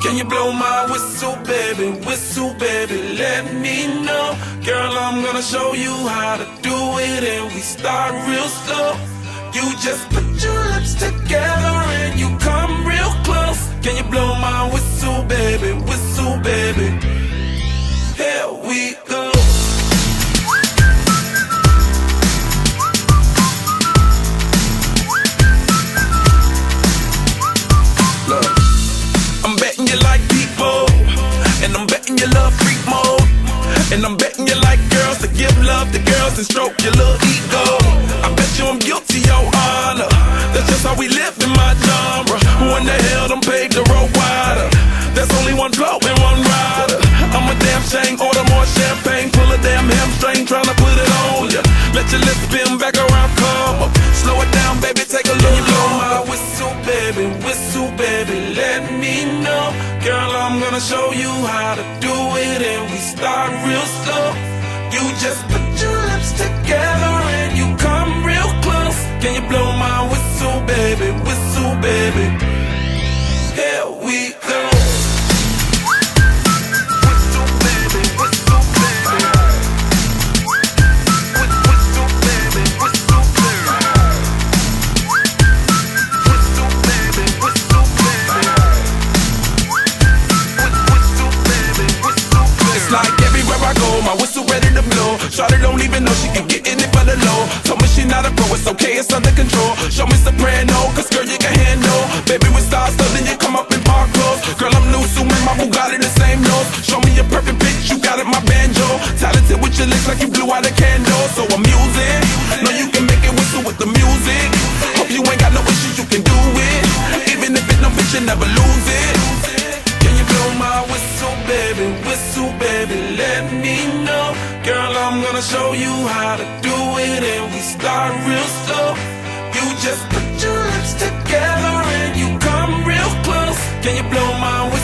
Can you blow my whistle, baby, let me know. Girl, I'm gonna show you how to do it, and we start real slow. You just put your lips together and you come real close. Can you blow my whistle, baby, here we go. Look, I'm betting you like people, and I'm betting you love freak mode, and I'm betting you like girls to give love to girls and stroke your little ego. I bet you I'm guilty, your honor. That's just how we live in my genre. Who in the hell done paved the road wider? There's only one flow and one rider. I'm a damn shame, order more champagne, pull a damn hamstring, tryna put it on ya. Let your lips spin back around, come up. Slow it down, baby, take a look. Blow my whistle, baby, let me know. Girl, I'm gonna show you how to do it, and we start real slow. You just put your lips together and you come real close. Can you blow my whistle, baby, here we go. My whistle ready to blow. Shawty don't even know she can get in it for the low. Told me she not a pro, it's okay, it's under control. Show me soprano, cause girl you can handle. Baby with stars, so then you come up in park clothes. Girl I'm new, so my Bugatti the same nose. Show me your perfect pitch, you got it, my banjo. Talented with your lips like you blew out a candle. So I'm using, know you can make it whistle with the music. Hope you ain't got no issues, you can do it. Even if it don't fit, you never lose it. Can you blow my whistle, baby, let me know. Girl, I'm gonna show you how to do it, and we start real slow. You just put your lips together and you come real close. Can you blow my whistle?